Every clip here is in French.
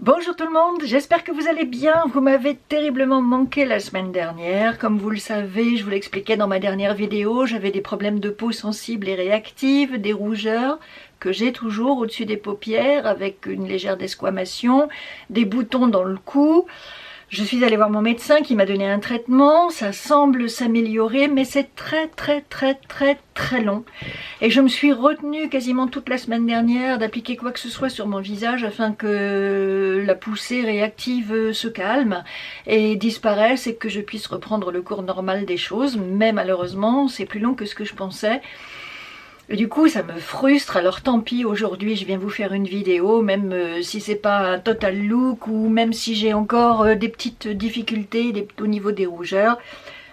Bonjour tout le monde, j'espère que vous allez bien. Vous m'avez terriblement manqué la semaine dernière. Comme vous le savez, je vous l'expliquais dans ma dernière vidéo, j'avais des problèmes de peau sensible et réactive, des rougeurs que j'ai toujours au-dessus des paupières avec une légère desquamation, des boutons dans le cou. Je suis allée voir mon médecin qui m'a donné un traitement, ça semble s'améliorer mais c'est très long. Et je me suis retenue quasiment toute la semaine dernière d'appliquer quoi que ce soit sur mon visage afin que la poussée réactive se calme et disparaisse et que je puisse reprendre le cours normal des choses. Mais malheureusement c'est plus long que ce que je pensais. Et du coup ça me frustre, alors tant pis, aujourd'hui je viens vous faire une vidéo, même si c'est pas un total look ou même si j'ai encore des petites difficultés au niveau des rougeurs,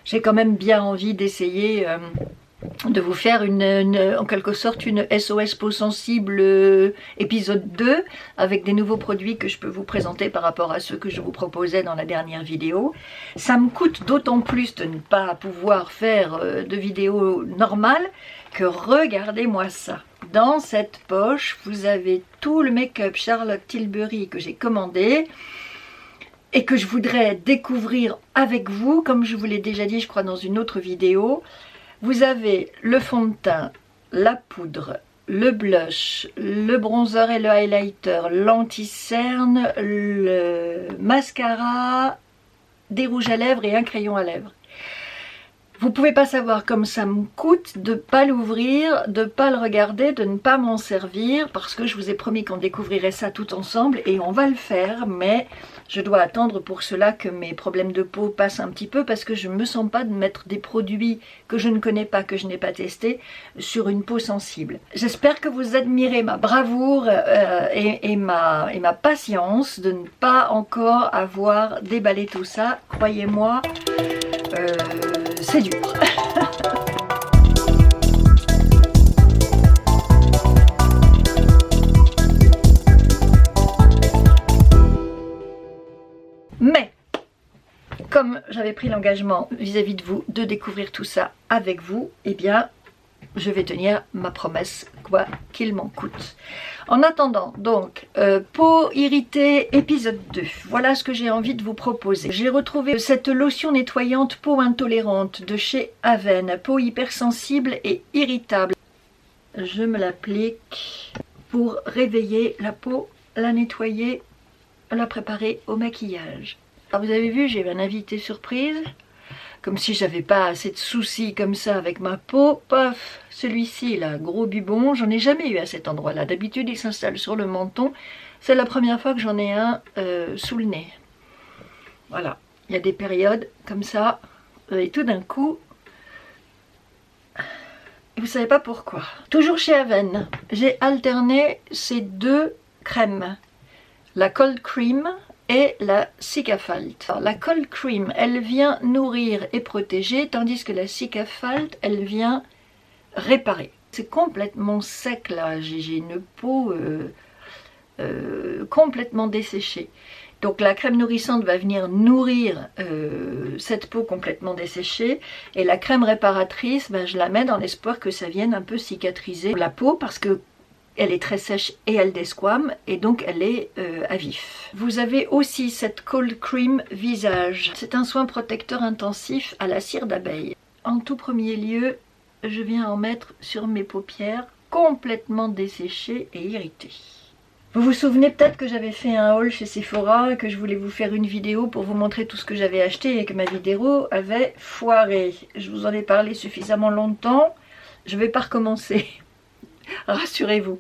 j'ai quand même bien envie d'essayer de vous faire en quelque sorte une SOS peau sensible épisode 2 avec des nouveaux produits que je peux vous présenter par rapport à ceux que je vous proposais dans la dernière vidéo. Ça me coûte d'autant plus de ne pas pouvoir faire de vidéo normale que regardez-moi ça. Dans cette poche, vous avez tout le make-up Charlotte Tilbury que j'ai commandé et que je voudrais découvrir avec vous, comme je vous l'ai déjà dit, je crois, dans une autre vidéo. Vous avez le fond de teint, la poudre, le blush, le bronzer et le highlighter, l'anti-cerne, le mascara, des rouges à lèvres et un crayon à lèvres. Vous pouvez pas savoir comme ça me coûte de pas l'ouvrir, de pas le regarder, de ne pas m'en servir parce que je vous ai promis qu'on découvrirait ça tout ensemble et on va le faire, mais je dois attendre pour cela que mes problèmes de peau passent un petit peu parce que je me sens pas de mettre des produits que je ne connais pas, que je n'ai pas testé sur une peau sensible. J'espère que vous admirez ma bravoure et ma patience de ne pas encore avoir déballé tout ça. Croyez-moi, c'est dur. Mais, comme j'avais pris l'engagement vis-à-vis de vous de découvrir tout ça avec vous, eh bien, je vais tenir ma promesse, quoi qu'il m'en coûte. En attendant, donc, peau irritée, épisode 2. Voilà ce que j'ai envie de vous proposer. J'ai retrouvé cette lotion nettoyante peau intolérante de chez Avène, peau hypersensible et irritable. Je me l'applique pour réveiller la peau, la nettoyer, la préparer au maquillage. Alors vous avez vu, j'ai un invité surprise. Comme si j'avais pas assez de soucis comme ça avec ma peau. Paf, celui-ci là, gros bubon, j'en ai jamais eu à cet endroit-là. D'habitude il s'installe sur le menton. C'est la première fois que j'en ai un sous le nez. Voilà, il y a des périodes comme ça. Et tout d'un coup, vous savez pas pourquoi. Toujours chez Avène, j'ai alterné ces deux crèmes. La Cold Cream et la Cicafalte. Alors, la Cold Cream, elle vient nourrir et protéger, tandis que la Cicafalte, elle vient réparer. C'est complètement sec là, j'ai une peau complètement desséchée. Donc la crème nourrissante va venir nourrir cette peau complètement desséchée, et la crème réparatrice, ben, je la mets dans l'espoir que ça vienne un peu cicatriser la peau, parce que elle est très sèche et elle desquame et donc elle est à vif. Vous avez aussi cette Cold Cream visage. C'est un soin protecteur intensif à la cire d'abeille. En tout premier lieu, je viens en mettre sur mes paupières complètement desséchées et irritées. Vous vous souvenez peut-être que j'avais fait un haul chez Sephora, que je voulais vous faire une vidéo pour vous montrer tout ce que j'avais acheté et que ma vidéo avait foiré. Je vous en ai parlé suffisamment longtemps, je ne vais pas recommencer. Rassurez-vous.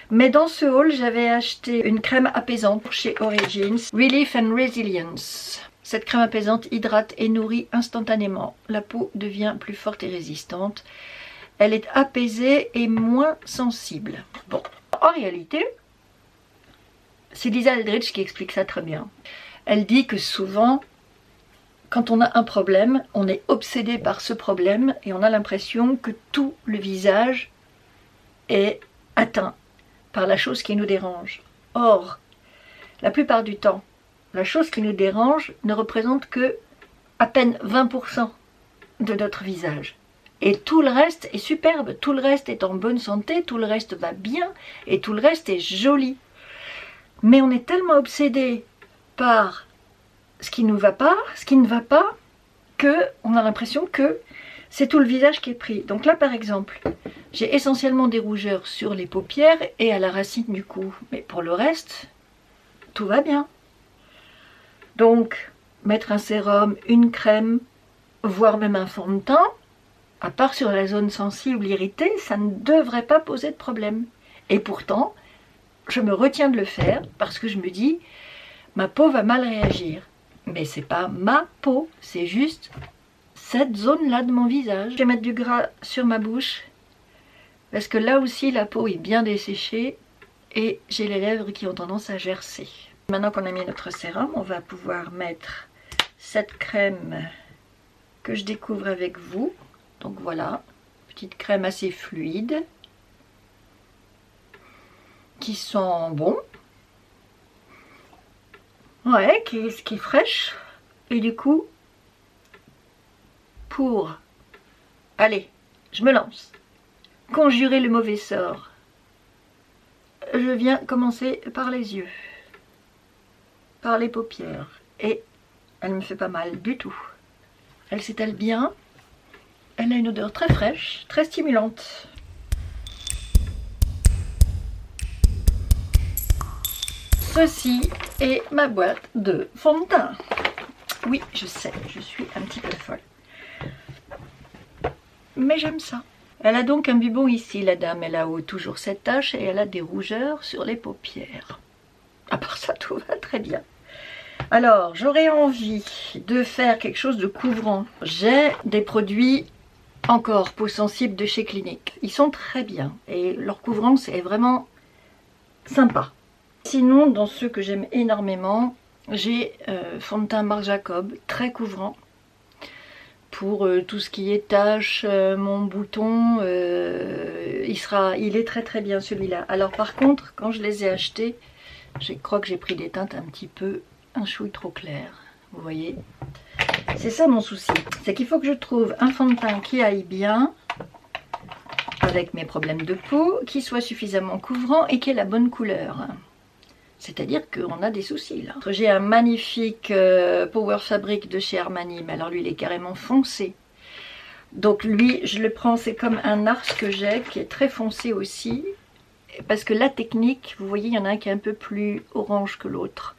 Mais dans ce haul, j'avais acheté une crème apaisante chez Origins, Relief and Resilience. Cette crème apaisante hydrate et nourrit instantanément. La peau devient plus forte et résistante. Elle est apaisée et moins sensible. Bon, en réalité, c'est Lisa Eldridge qui explique ça très bien. Elle dit que souvent, quand on a un problème, on est obsédé par ce problème et on a l'impression que tout le visage est atteint par la chose qui nous dérange. Or, la plupart du temps, la chose qui nous dérange ne représente que à peine 20% de notre visage. Et tout le reste est superbe, tout le reste est en bonne santé, tout le reste va bien et tout le reste est joli. Mais on est tellement obsédé par ce qui ne va pas, qu'on a l'impression que c'est tout le visage qui est pris. Donc là, par exemple, j'ai essentiellement des rougeurs sur les paupières et à la racine du cou. Mais pour le reste, tout va bien. Donc, mettre un sérum, une crème, voire même un fond de teint, à part sur la zone sensible irritée, ça ne devrait pas poser de problème. Et pourtant, je me retiens de le faire parce que je me dis, ma peau va mal réagir. Mais c'est pas ma peau, c'est juste cette zone-là de mon visage. Je vais mettre du gras sur ma bouche parce que là aussi la peau est bien desséchée et j'ai les lèvres qui ont tendance à gercer. Maintenant qu'on a mis notre sérum, on va pouvoir mettre cette crème que je découvre avec vous. Donc voilà, petite crème assez fluide qui sent bon. Ouais, qui est fraîche. Et du coup, pour, allez, je me lance, conjurer le mauvais sort, je viens commencer par les yeux, par les paupières. Et elle me fait pas mal du tout. Elle s'étale bien. Elle a une odeur très fraîche, très stimulante. Ceci est ma boîte de fond de teint. Oui, je sais, je suis un petit peu folle. Mais j'aime ça. Elle a donc un bubon ici, la dame. Elle a toujours cette tache et elle a des rougeurs sur les paupières. À part ça, tout va très bien. Alors, j'aurais envie de faire quelque chose de couvrant. J'ai des produits encore peau sensible de chez Clinique. Ils sont très bien et leur couvrance est vraiment sympa. Sinon, dans ceux que j'aime énormément, j'ai fond de teint Marc Jacob, très couvrant. Pour tout ce qui est taches, mon bouton, il est très très bien celui-là. Alors par contre, quand je les ai achetés, je crois que j'ai pris des teintes un petit peu, un chouille trop claires. Vous voyez, c'est ça mon souci. C'est qu'il faut que je trouve un fond de teint qui aille bien avec mes problèmes de peau, qui soit suffisamment couvrant et qui ait la bonne couleur. C'est-à-dire qu'on a des soucis là. J'ai un magnifique Power Fabric de chez Armani, mais alors lui il est carrément foncé. Donc lui je le prends, c'est comme un Nars que j'ai qui est très foncé aussi. Parce que la technique, vous voyez il y en a un qui est un peu plus orange que l'autre.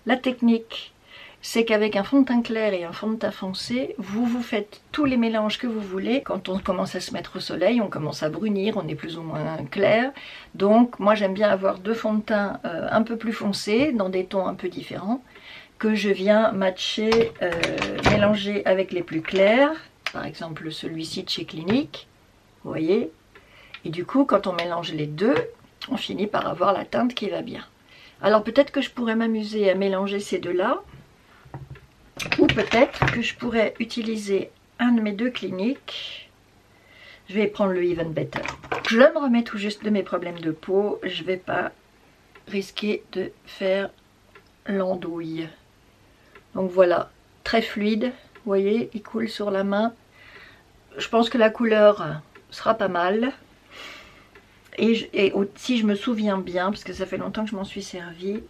La technique c'est qu'avec un fond de teint clair et un fond de teint foncé, vous faites tous les mélanges que vous voulez. Quand on commence à se mettre au soleil, on commence à brunir, on est plus ou moins clair. Donc moi j'aime bien avoir deux fonds de teint un peu plus foncés, dans des tons un peu différents, que je viens matcher, mélanger avec les plus clairs. Par exemple celui-ci de chez Clinique, vous voyez. Et du coup quand on mélange les deux, on finit par avoir la teinte qui va bien. Alors peut-être que je pourrais m'amuser à mélanger ces deux-là. Ou peut-être que je pourrais utiliser un de mes deux Cliniques. Je vais prendre le Even Better. Je me remets tout juste de mes problèmes de peau. Je ne vais pas risquer de faire l'andouille. Donc voilà, très fluide. Vous voyez, il coule sur la main. Je pense que la couleur sera pas mal. Et si je me souviens bien, parce que ça fait longtemps que je m'en suis servi,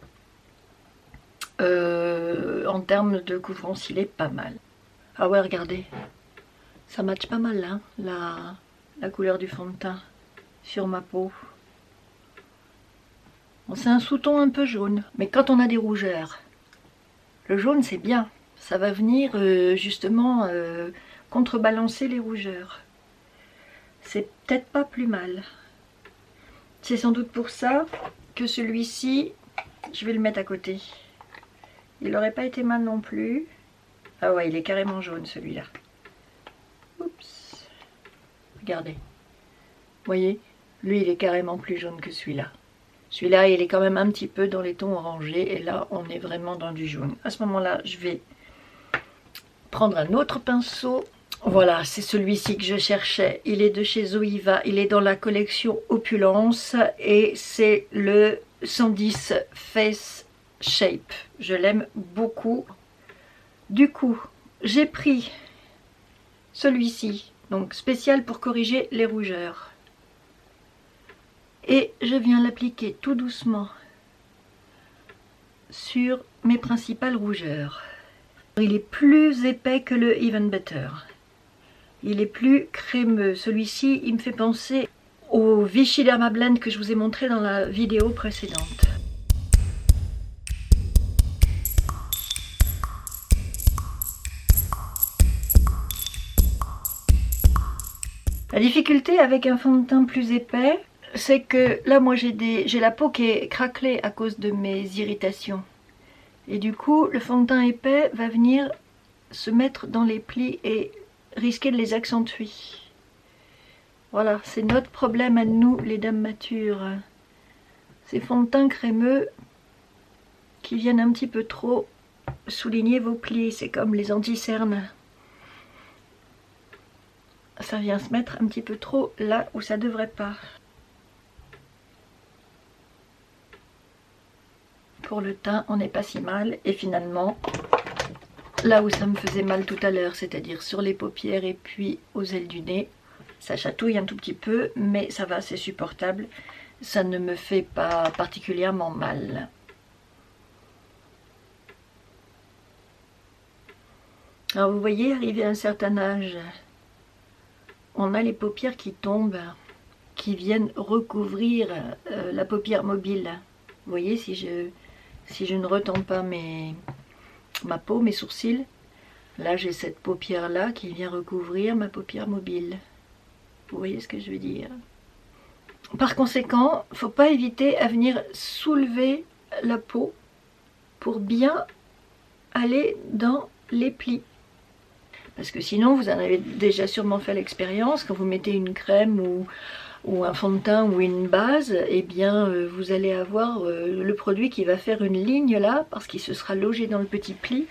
en termes de couvrance il est pas mal. Ah ouais, regardez, ça matche pas mal hein, la couleur du fond de teint sur ma peau. Bon, c'est un sous-ton un peu jaune, mais quand on a des rougeurs, le jaune c'est bien, ça va venir justement contrebalancer les rougeurs. C'est peut-être pas plus mal. C'est sans doute pour ça que celui-ci, je vais le mettre à côté. Il n'aurait pas été mal non plus. Ah ouais, il est carrément jaune celui-là. Oups. Regardez. Vous voyez, lui il est carrément plus jaune que celui-là. Celui-là il est quand même un petit peu dans les tons orangés. Et là on est vraiment dans du jaune. À ce moment-là, je vais prendre un autre pinceau. Voilà, c'est celui-ci que je cherchais. Il est de chez Zoeva. Il est dans la collection Opulence. Et c'est le 110 Face Shape. Je l'aime beaucoup. Du coup, j'ai pris celui-ci, donc spécial pour corriger les rougeurs. Et je viens l'appliquer tout doucement sur mes principales rougeurs. Il est plus épais que le Even Better. Il est plus crémeux. Celui-ci, il me fait penser au Vichy Derma Blend que je vous ai montré dans la vidéo précédente. La difficulté avec un fond de teint plus épais, c'est que là moi j'ai la peau qui est craquelée à cause de mes irritations. Et du coup le fond de teint épais va venir se mettre dans les plis et risquer de les accentuer. Voilà, c'est notre problème à nous les dames matures. Ces fonds de teint crémeux qui viennent un petit peu trop souligner vos plis, c'est comme les anti-cernes. Ça vient se mettre un petit peu trop là où ça devrait pas. Pour le teint, on n'est pas si mal. Et finalement, là où ça me faisait mal tout à l'heure, c'est-à-dire sur les paupières et puis aux ailes du nez, ça chatouille un tout petit peu, mais ça va, c'est supportable. Ça ne me fait pas particulièrement mal. Alors vous voyez, arrivé à un certain âge, on a les paupières qui tombent, qui viennent recouvrir la paupière mobile. Vous voyez, si je ne retends pas ma peau, mes sourcils, là j'ai cette paupière là qui vient recouvrir ma paupière mobile. Vous voyez ce que je veux dire? Par conséquent, il ne faut pas hésiter à venir soulever la peau pour bien aller dans les plis. Parce que sinon, vous en avez déjà sûrement fait l'expérience, quand vous mettez une crème ou un fond de teint ou une base, eh bien vous allez avoir le produit qui va faire une ligne là, parce qu'il se sera logé dans le petit pli,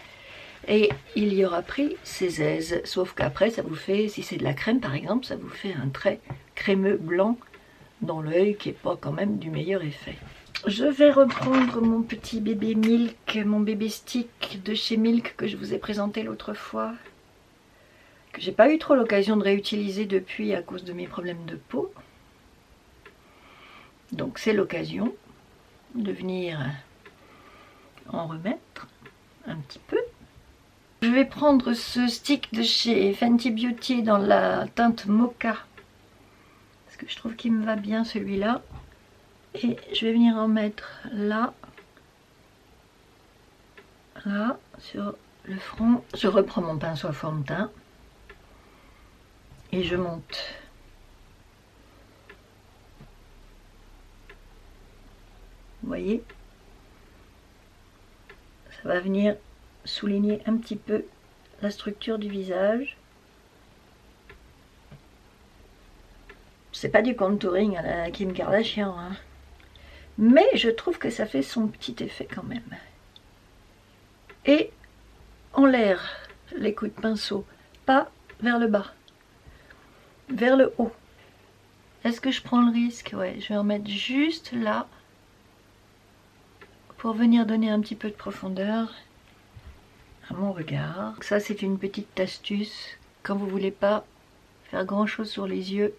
et il y aura pris ses aises. Sauf qu'après, ça vous fait, si c'est de la crème par exemple, ça vous fait un trait crémeux blanc dans l'œil qui n'est pas quand même du meilleur effet. Je vais reprendre mon petit bébé Milk, mon bébé stick de chez Milk que je vous ai présenté l'autre fois. Que j'ai pas eu trop l'occasion de réutiliser depuis à cause de mes problèmes de peau. Donc c'est l'occasion de venir en remettre un petit peu. Je vais prendre ce stick de chez Fenty Beauty dans la teinte Mocha. Parce que je trouve qu'il me va bien celui-là. Et je vais venir en mettre là. Là, sur le front. Je reprends mon pinceau à fond de teint. Et je monte. Vous voyez? Ça va venir souligner un petit peu la structure du visage. C'est pas du contouring à la Kim Kardashian, hein. Mais je trouve que ça fait son petit effet quand même. Et en l'air, les coups de pinceau, pas vers le bas. Vers le haut. Est-ce que je prends le risque? Ouais, je vais en mettre juste là pour venir donner un petit peu de profondeur à mon regard. Ça, c'est une petite astuce. Quand vous voulez pas faire grand chose sur les yeux,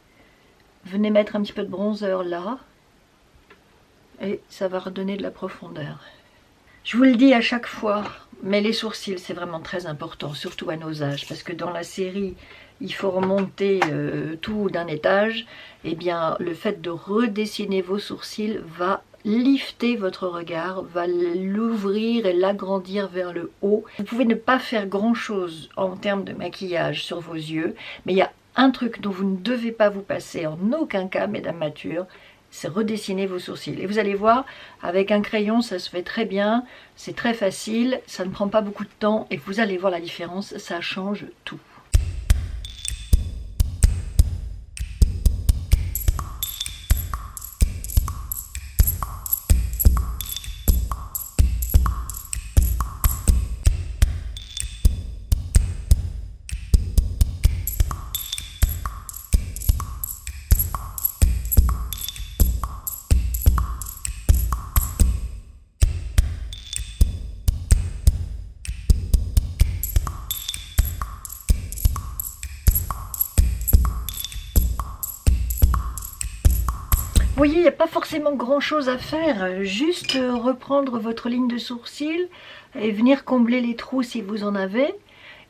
venez mettre un petit peu de bronzer là et ça va redonner de la profondeur. Je vous le dis à chaque fois, mais les sourcils, c'est vraiment très important, surtout à nos âges, parce que dans la série il faut remonter tout d'un étage, et bien le fait de redessiner vos sourcils va lifter votre regard, va l'ouvrir et l'agrandir vers le haut. Vous pouvez ne pas faire grand chose en termes de maquillage sur vos yeux, mais il y a un truc dont vous ne devez pas vous passer en aucun cas, mesdames matures, c'est redessiner vos sourcils. Et vous allez voir, avec un crayon ça se fait très bien, c'est très facile, ça ne prend pas beaucoup de temps et vous allez voir la différence, ça change tout. voyez, il n'y a pas forcément grand chose à faire, juste reprendre votre ligne de sourcil et venir combler les trous si vous en avez.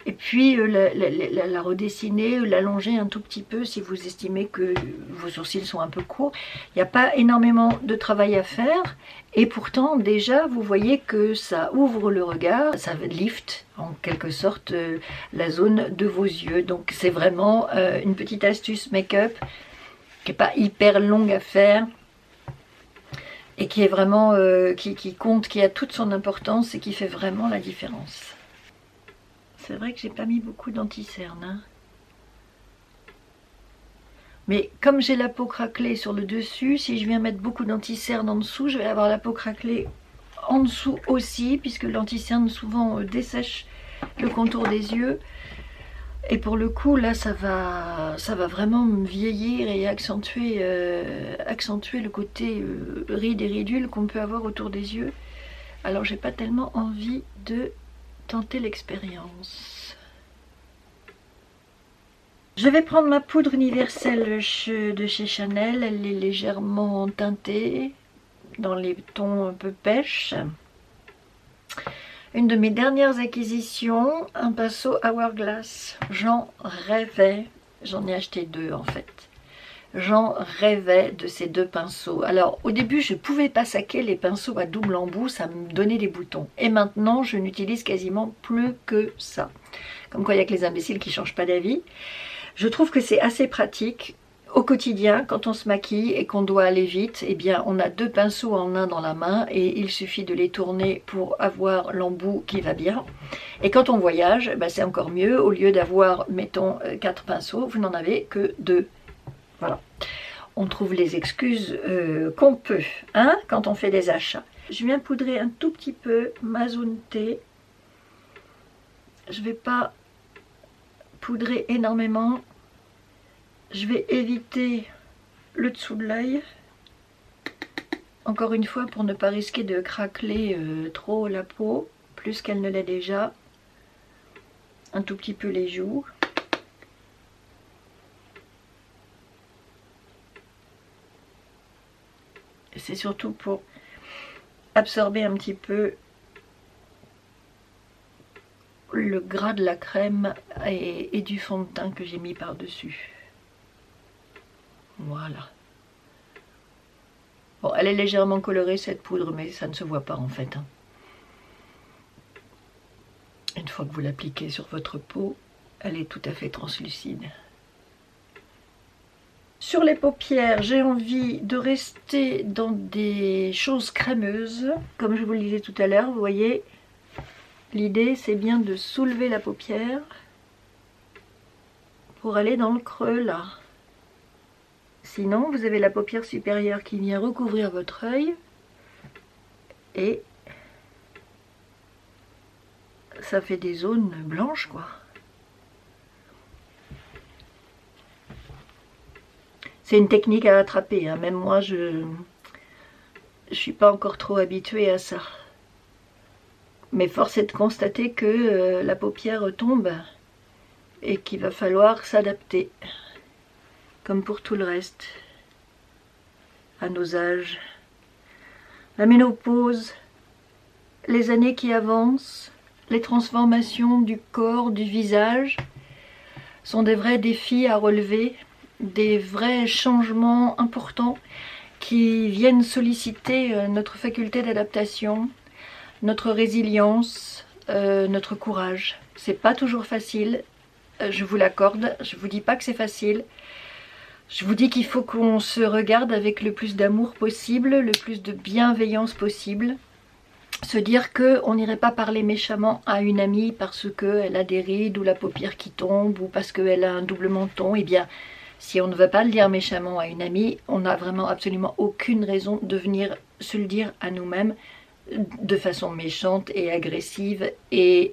Et puis la redessiner, l'allonger un tout petit peu si vous estimez que vos sourcils sont un peu courts. Il n'y a pas énormément de travail à faire. Et pourtant, déjà, vous voyez que ça ouvre le regard, ça lift en quelque sorte la zone de vos yeux. Donc c'est vraiment une petite astuce make-up qui n'est pas hyper longue à faire. Et qui est vraiment, qui compte, qui a toute son importance et qui fait vraiment la différence. C'est vrai que j'ai pas mis beaucoup d'anti-cerne, hein. Mais comme j'ai la peau craquelée sur le dessus, si je viens mettre beaucoup d'anti-cerne en dessous, je vais avoir la peau craquelée en dessous aussi, puisque l'anti-cerne souvent dessèche le contour des yeux. Et pour le coup, là, ça va vraiment me vieillir et accentuer le côté rides et ridules qu'on peut avoir autour des yeux. Alors, j'ai pas tellement envie de tenter l'expérience. Je vais prendre ma poudre universelle de chez Chanel. Elle est légèrement teintée dans les tons un peu pêche. Une de mes dernières acquisitions, un pinceau Hourglass. J'en rêvais. J'en ai acheté 2 en fait. J'en rêvais de ces 2 pinceaux. Alors au début je ne pouvais pas saquer les pinceaux à double embout, ça me donnait des boutons. Et maintenant je n'utilise quasiment plus que ça. Comme quoi il n'y a que les imbéciles qui ne changent pas d'avis. Je trouve que c'est assez pratique. Au quotidien, quand on se maquille et qu'on doit aller vite, eh bien on a 2 pinceaux en un dans la main et il suffit de les tourner pour avoir l'embout qui va bien. Et quand on voyage, bah c'est encore mieux. Au lieu d'avoir, mettons, 4 pinceaux, vous n'en avez que 2. Voilà. On trouve les excuses qu'on peut, hein, quand on fait des achats. Je viens poudrer un tout petit peu ma zone T. Je ne vais pas poudrer énormément. Je vais éviter le dessous de l'œil. Encore une fois, pour ne pas risquer de craqueler trop la peau, plus qu'elle ne l'est déjà. Un tout petit peu les joues. C'est surtout pour absorber un petit peu le gras de la crème et du fond de teint que j'ai mis par-dessus. Voilà. Bon, elle est légèrement colorée cette poudre, mais ça ne se voit pas en fait, hein. Une fois que vous l'appliquez sur votre peau, elle est tout à fait translucide. Sur les paupières, j'ai envie de rester dans des choses crémeuses. Comme je vous le disais tout à l'heure, vous voyez, l'idée c'est bien de soulever la paupière pour aller dans le creux là. Sinon, vous avez la paupière supérieure qui vient recouvrir votre œil et ça fait des zones blanches quoi. C'est une technique à attraper, hein. Même moi je suis pas encore trop habituée à ça. Mais force est de constater que la paupière tombe et qu'il va falloir s'adapter. Comme pour tout le reste, à nos âges. La ménopause, les années qui avancent, les transformations du corps, du visage, sont des vrais défis à relever, des vrais changements importants qui viennent solliciter notre faculté d'adaptation, notre résilience, notre courage. C'est pas toujours facile, je vous l'accorde, je vous dis pas que c'est facile. Je vous dis qu'il faut qu'on se regarde avec le plus d'amour possible, le plus de bienveillance possible. Se dire qu'on n'irait pas parler méchamment à une amie parce qu'elle a des rides ou la paupière qui tombe ou parce qu'elle a un double menton. Eh bien, si on ne veut pas le dire méchamment à une amie, on n'a vraiment absolument aucune raison de venir se le dire à nous-mêmes de façon méchante et agressive et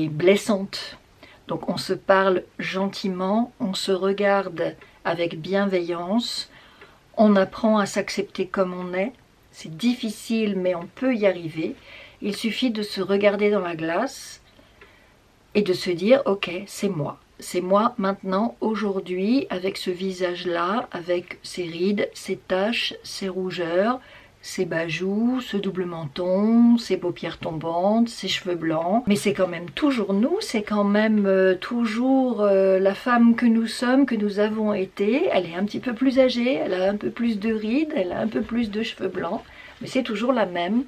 blessante. Donc on se parle gentiment, on se regarde avec bienveillance, on apprend à s'accepter comme on est. C'est difficile mais on peut y arriver. Il suffit de se regarder dans la glace et de se dire ok, c'est moi, c'est moi maintenant, aujourd'hui, avec ce visage-là, avec ses rides, ses taches, ses rougeurs, ses bajoux, ce double menton, ses paupières tombantes, ses cheveux blancs. Mais c'est quand même toujours nous, c'est quand même toujours la femme que nous sommes, que nous avons été. Elle est un petit peu plus âgée, elle a un peu plus de rides, elle a un peu plus de cheveux blancs, mais c'est toujours la même.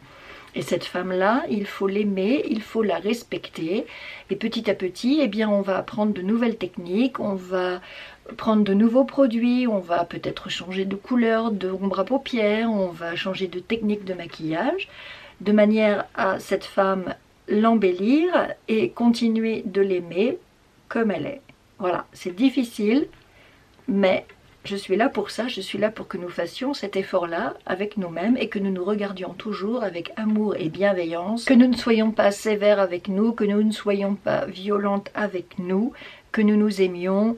Et cette femme-là, il faut l'aimer, il faut la respecter. Et petit à petit, eh bien, on va apprendre de nouvelles techniques, on va prendre de nouveaux produits, on va peut-être changer de couleur, d'ombre à paupières, on va changer de technique de maquillage, de manière à cette femme l'embellir et continuer de l'aimer comme elle est. Voilà, c'est difficile, mais je suis là pour ça, je suis là pour que nous fassions cet effort-là avec nous-mêmes et que nous nous regardions toujours avec amour et bienveillance, que nous ne soyons pas sévères avec nous, que nous ne soyons pas violentes avec nous, que nous nous aimions,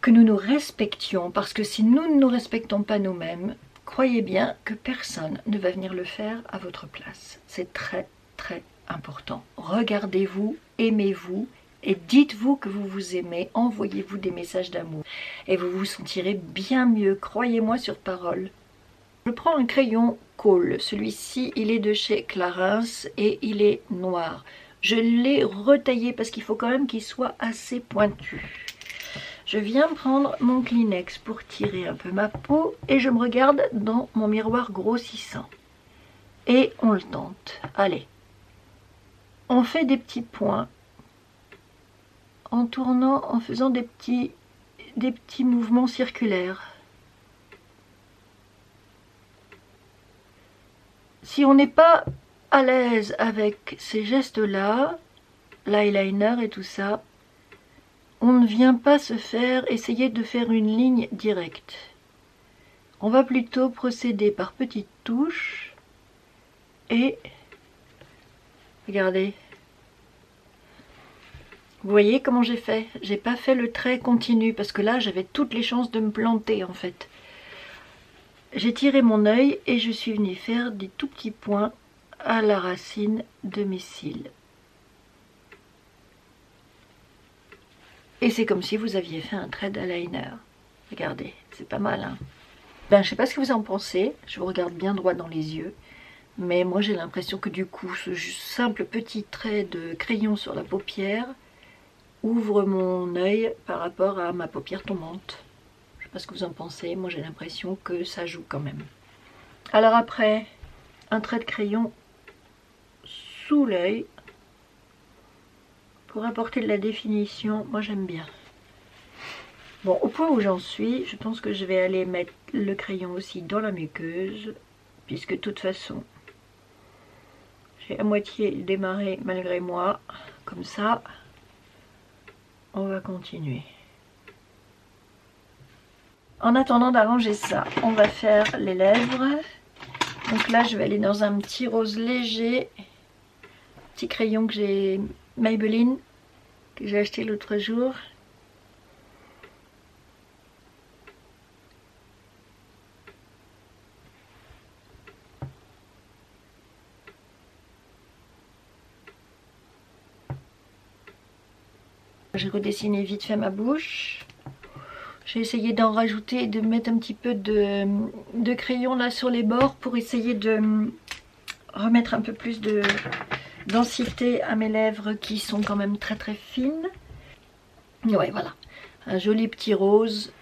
que nous nous respections, parce que si nous ne nous respectons pas nous-mêmes, croyez bien que personne ne va venir le faire à votre place. C'est très très important. Regardez-vous, aimez-vous, et dites-vous que vous vous aimez, envoyez-vous des messages d'amour et vous vous sentirez bien mieux, croyez-moi sur parole. Je prends un crayon Kohl, celui-ci il est de chez Clarins et il est noir. Je l'ai retaillé parce qu'il faut quand même qu'il soit assez pointu. Je viens prendre mon Kleenex pour tirer un peu ma peau et je me regarde dans mon miroir grossissant. Et on le tente. Allez, on fait des petits points en tournant, en faisant des petits mouvements circulaires. Si on n'est pas à l'aise avec ces gestes-là, l'eyeliner et tout ça, on ne vient pas essayer de faire une ligne directe. On va plutôt procéder par petites touches et regardez. Vous voyez comment j'ai fait? J'ai pas fait le trait continu parce que là j'avais toutes les chances de me planter en fait. J'ai tiré mon œil et je suis venue faire des tout petits points à la racine de mes cils. Et c'est comme si vous aviez fait un trait d'eyeliner. Regardez, c'est pas mal hein. Ben je sais pas ce que vous en pensez, je vous regarde bien droit dans les yeux. Mais moi j'ai l'impression que du coup ce simple petit trait de crayon sur la paupière ouvre mon œil par rapport à ma paupière tombante. Je sais pas ce que vous en pensez, moi j'ai l'impression que ça joue quand même. Alors après, un trait de crayon sous l'œil pour apporter de la définition, moi j'aime bien. Bon, au point où j'en suis, je pense que je vais aller mettre le crayon aussi dans la muqueuse, puisque de toute façon, j'ai à moitié démarré malgré moi, comme ça. On va continuer. En attendant d'arranger ça, on va faire les lèvres. Donc là, je vais aller dans un petit rose léger. Petit crayon que j'ai Maybelline, que j'ai acheté l'autre jour. J'ai redessiné vite fait ma bouche. J'ai essayé d'en rajouter, de mettre un petit peu de crayon là sur les bords pour essayer de remettre un peu plus de densité à mes lèvres qui sont quand même très très fines. Ouais, voilà. Un joli petit rose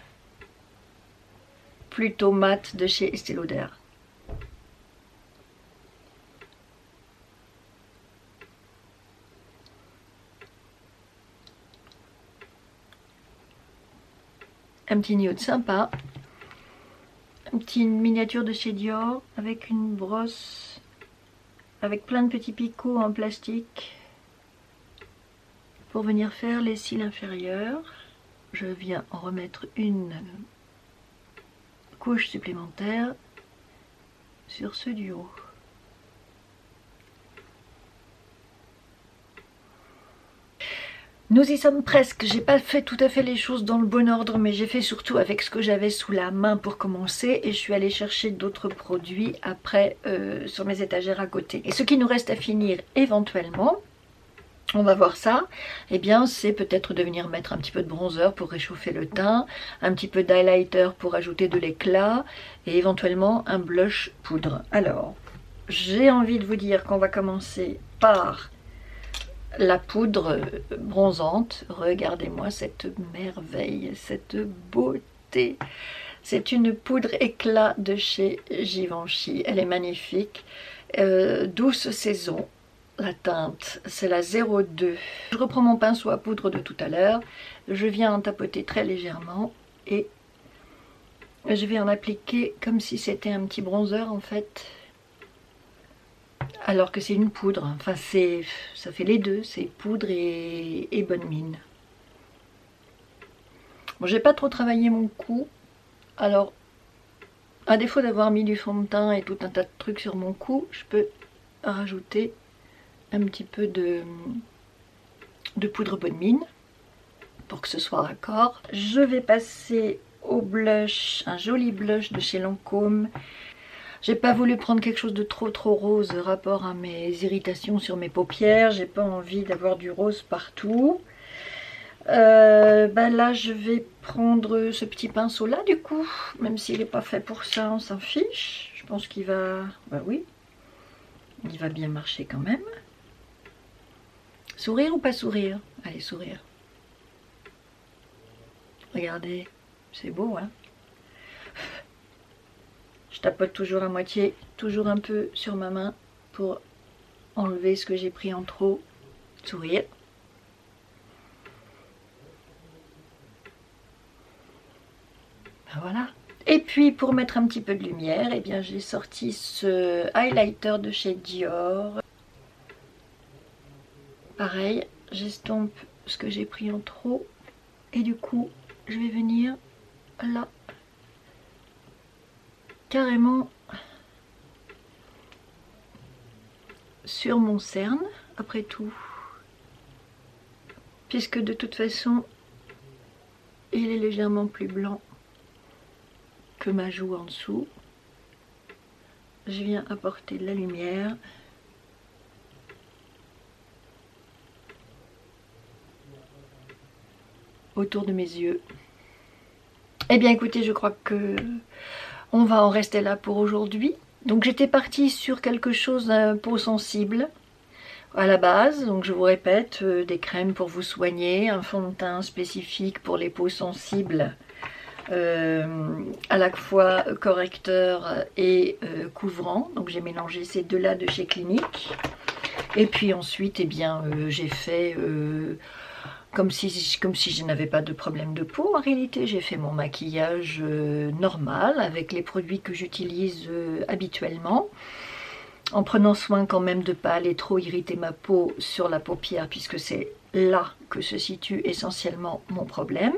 plutôt mat de chez Estée Lauder. Un petit nude sympa, une petite miniature de chez Dior avec une brosse avec plein de petits picots en plastique pour venir faire les cils inférieurs. Je viens en remettre une couche supplémentaire sur ceux du haut. Nous y sommes presque, j'ai pas fait tout à fait les choses dans le bon ordre, mais j'ai fait surtout avec ce que j'avais sous la main pour commencer et je suis allée chercher d'autres produits après sur mes étagères à côté. Et ce qui nous reste à finir éventuellement, on va voir ça. Eh bien, c'est peut-être de venir mettre un petit peu de bronzer pour réchauffer le teint, un petit peu d'highlighter pour ajouter de l'éclat et éventuellement un blush poudre. Alors, j'ai envie de vous dire qu'on va commencer par la poudre bronzante. Regardez-moi cette merveille, cette beauté. C'est une poudre éclat de chez Givenchy. Elle est magnifique. Douce saison. La teinte, c'est la 02. Je reprends mon pinceau à poudre de tout à l'heure. Je viens en tapoter très légèrement et je vais en appliquer comme si c'était un petit bronzer en fait. Alors que c'est une poudre. Enfin, ça fait les deux. C'est poudre et bonne mine. Bon, j'ai pas trop travaillé mon cou. Alors, à défaut d'avoir mis du fond de teint et tout un tas de trucs sur mon cou, je peux rajouter un petit peu de poudre bonne mine pour que ce soit raccord. Je vais passer au blush, un joli blush de chez Lancôme. J'ai pas voulu prendre quelque chose de trop rose rapport à mes irritations sur mes paupières. J'ai pas envie d'avoir du rose partout. Là je vais prendre ce petit pinceau là du coup, même s'il n'est pas fait pour ça, on s'en fiche. Je pense qu'il va, oui, il va bien marcher quand même. Sourire ou pas sourire? Allez, sourire. Regardez, c'est beau, hein? Je tapote toujours à moitié, toujours un peu sur ma main pour enlever ce que j'ai pris en trop. Sourire. Ben voilà. Et puis pour mettre un petit peu de lumière, eh bien j'ai sorti ce highlighter de chez Dior. Pareil, j'estompe ce que j'ai pris en trop et du coup je vais venir là carrément sur mon cerne après tout, puisque de toute façon il est légèrement plus blanc que ma joue en dessous. Je viens apporter de la lumière. Autour de mes yeux. Eh bien écoutez, je crois que on va en rester là pour aujourd'hui. Donc j'étais partie sur quelque chose d'un peau sensible à la base, donc je vous répète, des crèmes pour vous soigner, un fond de teint spécifique pour les peaux sensibles, à la fois correcteur et couvrant. Donc j'ai mélangé ces deux là de chez Clinique. Et puis ensuite, eh bien, j'ai fait comme si je n'avais pas de problème de peau. En réalité, j'ai fait mon maquillage normal avec les produits que j'utilise habituellement, en prenant soin quand même de ne pas aller trop irriter ma peau sur la paupière, puisque c'est là que se situe essentiellement mon problème.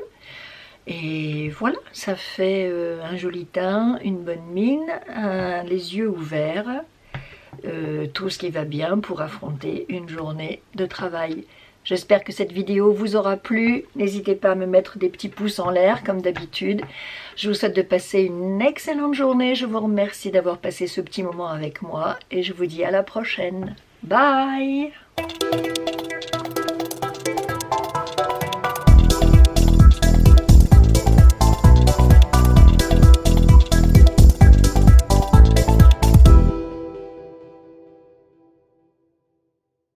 Et voilà, ça fait un joli teint, une bonne mine, les yeux ouverts, tout ce qui va bien pour affronter une journée de travail. J'espère que cette vidéo vous aura plu. N'hésitez pas à me mettre des petits pouces en l'air comme d'habitude. Je vous souhaite de passer une excellente journée. Je vous remercie d'avoir passé ce petit moment avec moi et je vous dis à la prochaine. Bye!